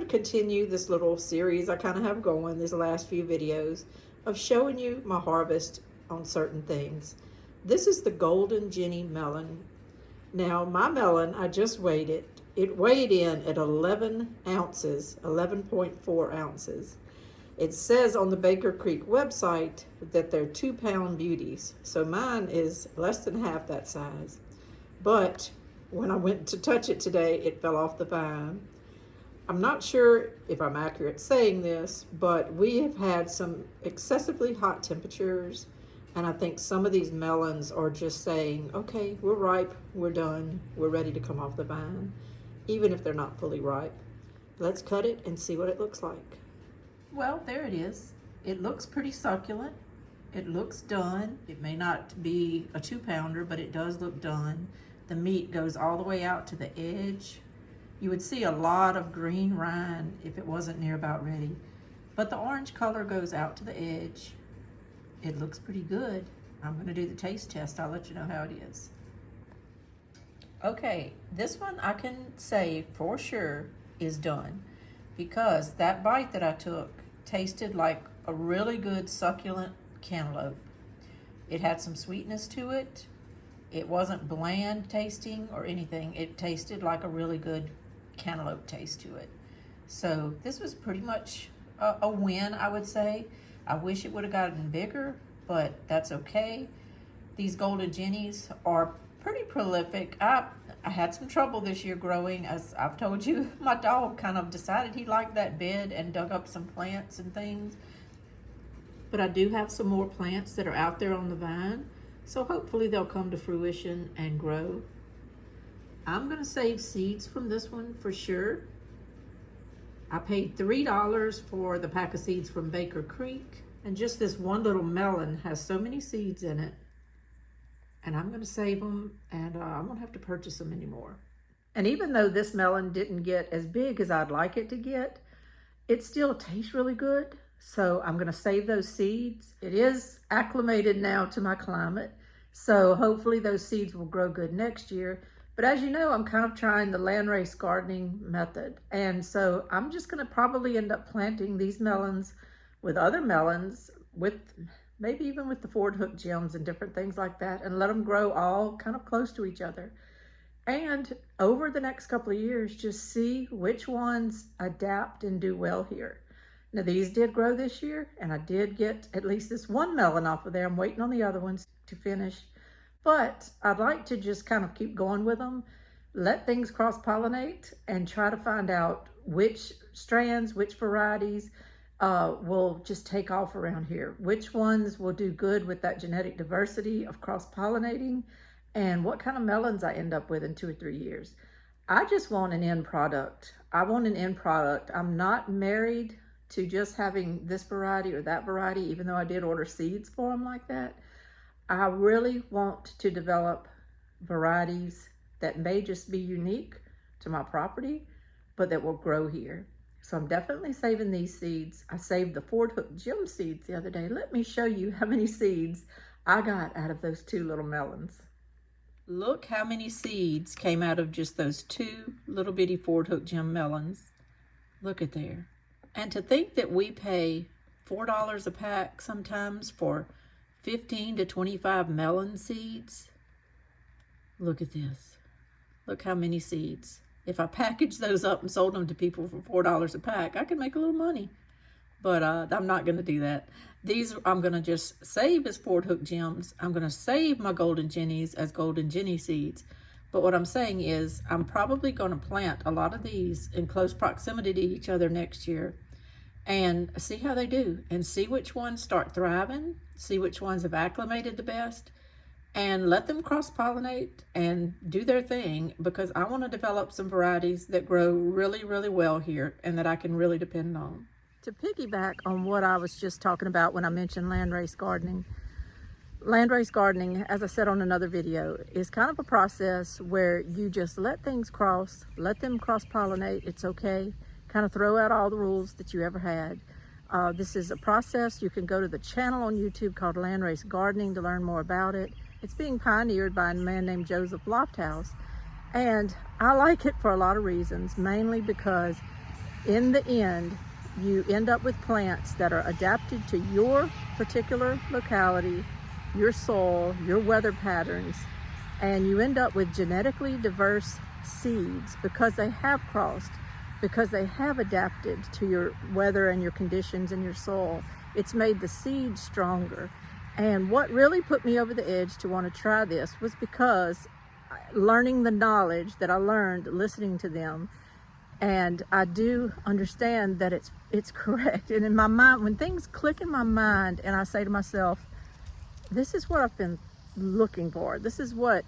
continue this little series I kind of have going these last few videos of showing you my harvest on certain things. This is the Golden Jenny melon. Now my melon, I just weighed it. It weighed in at 11 ounces, 11.4 ounces. It says on the Baker Creek website that they're 2-pound beauties. So mine is less than half that size. But when I went to touch it today, it fell off the vine. I'm not sure if I'm accurate saying this, but we have had some excessively hot temperatures, and I think some of these melons are just saying, okay, we're ripe, we're done, we're ready to come off the vine, even if they're not fully ripe. Let's cut it and see what it looks like. Well, there it is. It looks pretty succulent. It looks done. It may not be a 2-pounder, but it does look done. The meat goes all the way out to the edge. You would see a lot of green rind if it wasn't near about ready. But the orange color goes out to the edge. It looks pretty good. I'm gonna do the taste test. I'll let you know how it is. Okay, this one I can say for sure is done because that bite that I took tasted like a really good succulent cantaloupe. It had some sweetness to it. It wasn't bland tasting or anything. It tasted like a really good cantaloupe taste to it. So this was pretty much a win, I would say. I wish it would have gotten bigger, but that's okay. These Golden Jennies are pretty prolific. I had some trouble this year growing. As I've told you, my dog kind of decided he liked that bed and dug up some plants and things. But I do have some more plants that are out there on the vine. So hopefully they'll come to fruition and grow. I'm gonna save seeds from this one for sure. I paid $3 for the pack of seeds from Baker Creek, and just this one little melon has so many seeds in it. And I'm gonna save them, and I won't have to purchase them anymore. And even though this melon didn't get as big as I'd like it to get, it still tastes really good. So I'm gonna save those seeds. It is acclimated now to my climate, so hopefully those seeds will grow good next year. But as you know, I'm kind of trying the landrace gardening method. And so I'm just gonna probably end up planting these melons with other melons, with maybe even with the Ford hook gems and different things like that, and let them grow all kind of close to each other. And over the next couple of years, just see which ones adapt and do well here. Now these did grow this year, and I did get at least this one melon off of there. I'm waiting on the other ones to finish. But I'd like to just kind of keep going with them, let things cross-pollinate, and try to find out which strands, which varieties will just take off around here. Which ones will do good with that genetic diversity of cross-pollinating, and what kind of melons I end up with in 2 or 3 years. I just want an end product. I want an end product. I'm not married to just having this variety or that variety, even though I did order seeds for them like that. I really want to develop varieties that may just be unique to my property, but that will grow here. So I'm definitely saving these seeds. I saved the Ford hook gem seeds the other day. Let me show you how many seeds I got out of those 2 little melons. Look how many seeds came out of just those 2 little bitty Ford hook gem melons. Look at there. And to think that we pay $4 a pack sometimes for 15 to 25 melon seeds. Look at this. Look how many seeds. If I packaged those up and sold them to people for $4 a pack, I could make a little money. But I'm not going to do that. These I'm going to just save as Ford hook gems. I'm going to save my Golden Jennies as Golden Jenny seeds. But what I'm saying is I'm probably going to plant a lot of these in close proximity to each other next year and see how they do, and see which ones start thriving, see which ones have acclimated the best, and let them cross-pollinate and do their thing, because I want to develop some varieties that grow really, really well here and that I can really depend on. To piggyback on what I was just talking about when I mentioned landrace gardening, as I said on another video, is kind of a process where you just let things cross, let them cross-pollinate. It's okay. Kind of throw out all the rules that you ever had. This is a process. You can go to the channel on YouTube called Landrace Gardening to learn more about it. It's being pioneered by a man named Joseph Lofthouse. And I like it for a lot of reasons, mainly because in the end, you end up with plants that are adapted to your particular locality, your soil, your weather patterns, and you end up with genetically diverse seeds because they have crossed, because they have adapted to your weather and your conditions and your soil. It's made the seed stronger. And what really put me over the edge to want to try this was because learning the knowledge that I learned listening to them, and I do understand that it's correct. And in my mind, when things click in my mind and I say to myself, this is what I've been looking for, this is what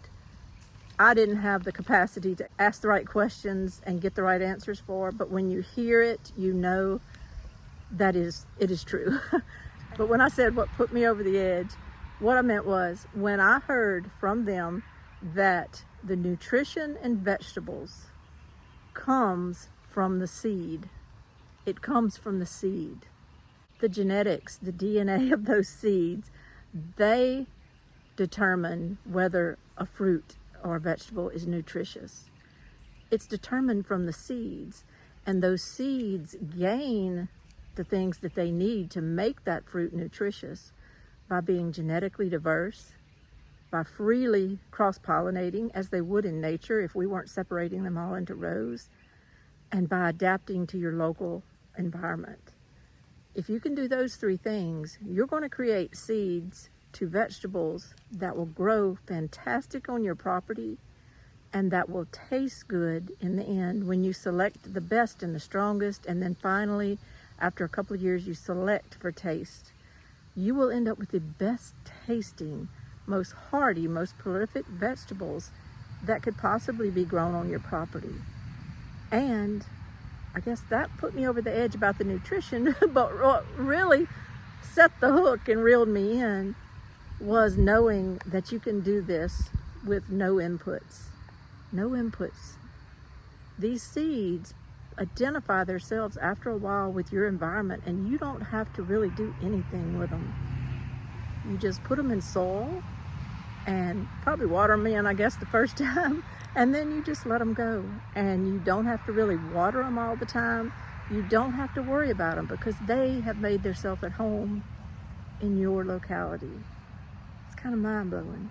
I didn't have the capacity to ask the right questions and get the right answers for, but when you hear it, you know that it is true. But when I said what put me over the edge, what I meant was when I heard from them that the nutrition in vegetables comes from the seed. It comes from the seed. The genetics, the DNA of those seeds, they determine whether a fruit or a vegetable is nutritious. It's determined from the seeds, and those seeds gain the things that they need to make that fruit nutritious by being genetically diverse, by freely cross-pollinating as they would in nature if we weren't separating them all into rows, and by adapting to your local environment. If you can do those three things, you're going to create seeds to vegetables that will grow fantastic on your property and that will taste good in the end when you select the best and the strongest, and then finally, after a couple of years, you select for taste. You will end up with the best tasting, most hardy, most prolific vegetables that could possibly be grown on your property. And I guess that put me over the edge about the nutrition, but what really set the hook and reeled me in was knowing that you can do this with no inputs. No inputs. These seeds identify themselves after a while with your environment, and you don't have to really do anything with them. You just put them in soil and probably water them in, I guess, the first time, and then you just let them go. And you don't have to really water them all the time. You don't have to worry about them because they have made themselves at home in your locality. It's kind of mind-blowing.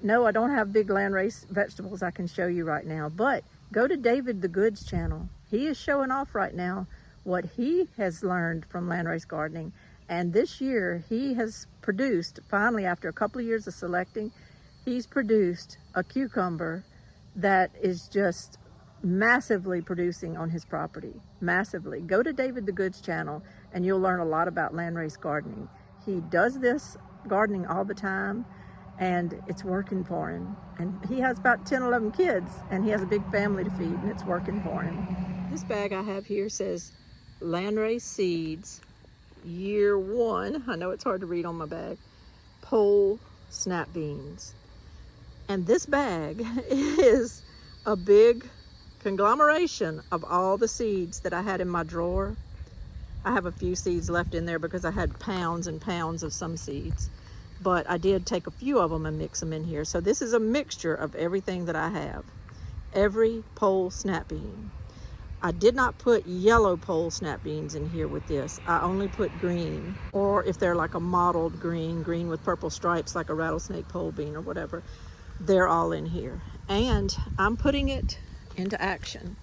No, I don't have big landrace vegetables I can show you right now, but go to David the Good's channel. He is showing off right now what he has learned from landrace gardening. And this year he has produced, finally after a couple of years of selecting, he's produced a cucumber that is just massively producing on his property, massively. Go to David the Good's channel and you'll learn a lot about landrace gardening. He does this gardening all the time and it's working for him. And he has about 10, 11 kids and he has a big family to feed and it's working for him. This bag I have here says landrace seeds, year 1. I know it's hard to read on my bag. Pole snap beans. And this bag is a big conglomeration of all the seeds that I had in my drawer. I have a few seeds left in there because I had pounds and pounds of some seeds. But I did take a few of them and mix them in here. So this is a mixture of everything that I have. Every pole snap bean. I did not put yellow pole snap beans in here with this. I only put green, or if they're like a mottled green, green with purple stripes like a rattlesnake pole bean or whatever, they're all in here. And I'm putting it into action.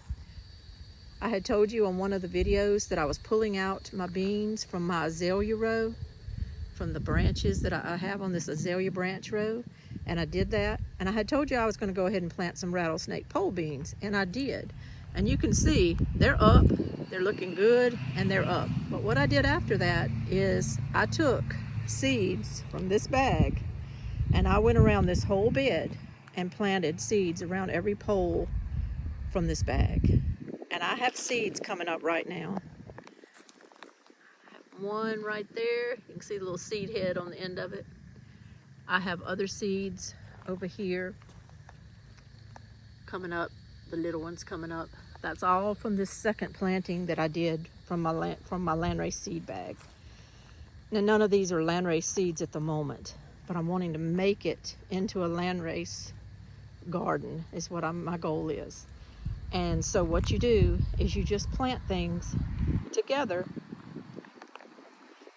I had told you on one of the videos that I was pulling out my beans from my azalea row, from the branches that I have on this azalea branch row, and I did that. And I had told you I was going to go ahead and plant some rattlesnake pole beans, and I did. And you can see they're up, they're looking good, and they're up. But what I did after that is I took seeds from this bag and I went around this whole bed and planted seeds around every pole from this bag. And I have seeds coming up right now. One right there, you can see the little seed head on the end of it. I have other seeds over here coming up, the little ones coming up. That's all from this second planting that I did from my landrace seed bag. Now none of these are landrace seeds at the moment, but I'm wanting to make it into a landrace garden is what my goal is. And so what you do is you just plant things together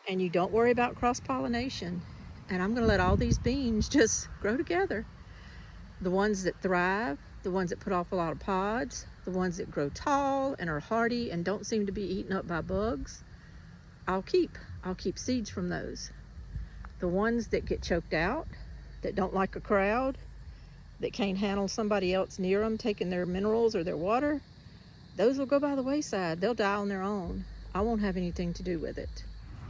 and you don't worry about cross-pollination. And I'm gonna let all these beans just grow together. The ones that thrive, the ones that put off a lot of pods, the ones that grow tall and are hardy and don't seem to be eaten up by bugs, I'll keep seeds from those. The ones that get choked out, that don't like a crowd, that can't handle somebody else near them taking their minerals or their water, those will go by the wayside. They'll die on their own. I won't have anything to do with it.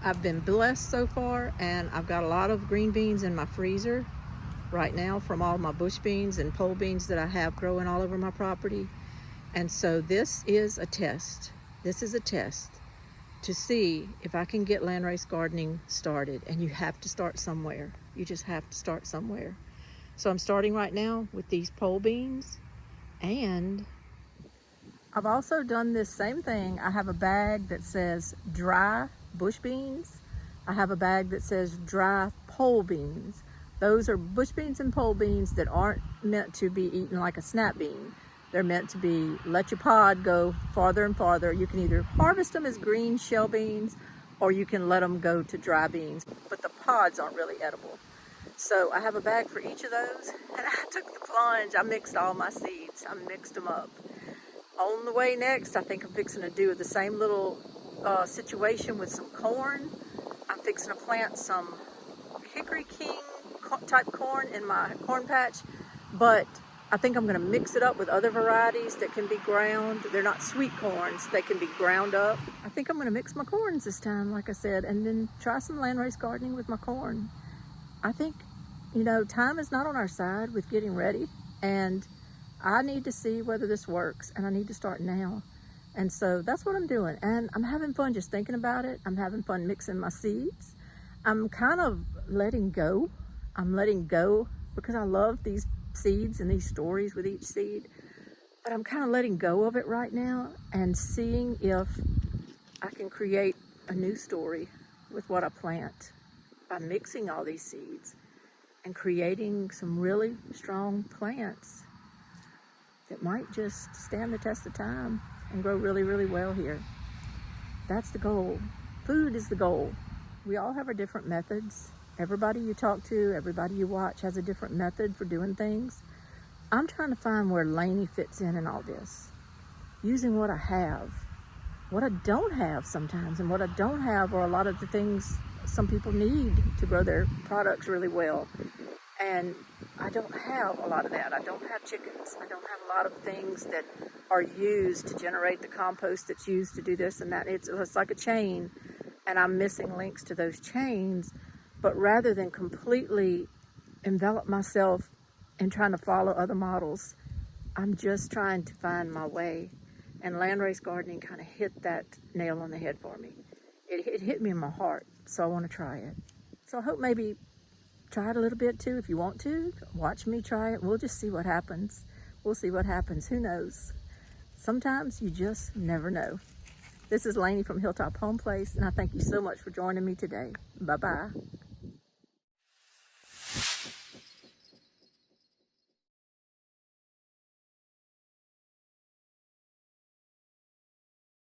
I've been blessed so far, and I've got a lot of green beans in my freezer right now from all my bush beans and pole beans that I have growing all over my property. And so this is a test. This is a test to see if I can get landrace gardening started. And you have to start somewhere. You just have to start somewhere. So I'm starting right now with these pole beans, and I've also done this same thing. I have a bag that says dry bush beans. I have a bag that says dry pole beans. Those are bush beans and pole beans that aren't meant to be eaten like a snap bean. They're meant to be, let your pod go farther and farther. You can either harvest them as green shell beans, or you can let them go to dry beans, but the pods aren't really edible. So I have a bag for each of those, and I took the plunge. I mixed all my seeds. I mixed them up. On the way next, I think I'm fixing to do the same little situation with some corn. I'm fixing to plant some Hickory King type corn in my corn patch, but I think I'm going to mix it up with other varieties that can be ground. They're not sweet corns, they can be ground up. I think I'm going to mix my corns this time, like I said, and then try some landrace gardening with my corn. I think, you know, time is not on our side with getting ready, and I need to see whether this works, and I need to start now. And so that's what I'm doing, and I'm having fun just thinking about it. I'm having fun mixing my seeds. I'm kind of letting go. I'm letting go because I love these seeds and these stories with each seed, but I'm kind of letting go of it right now and seeing if I can create a new story with what I plant by mixing all these seeds and creating some really strong plants that might just stand the test of time and grow really, really well here. That's the goal. Food is the goal. We all have our different methods. Everybody you talk to, everybody you watch has a different method for doing things. I'm trying to find where Lainey fits in all this, using what I have. What I don't have sometimes, and what I don't have are a lot of the things some people need to grow their products really well. And I don't have a lot of that. I don't have chickens. I don't have a lot of things that are used to generate the compost that's used to do this and that. It's like a chain, and I'm missing links to those chains. But rather than completely envelop myself in trying to follow other models, I'm just trying to find my way. And landrace gardening kind of hit that nail on the head for me. It hit me in my heart, so I want to try it. So I hope maybe try it a little bit too if you want to. Watch me try it. We'll just see what happens. We'll see what happens. Who knows? Sometimes you just never know. This is Lainey from Hilltop Home Place, and I thank you so much for joining me today. Bye-bye.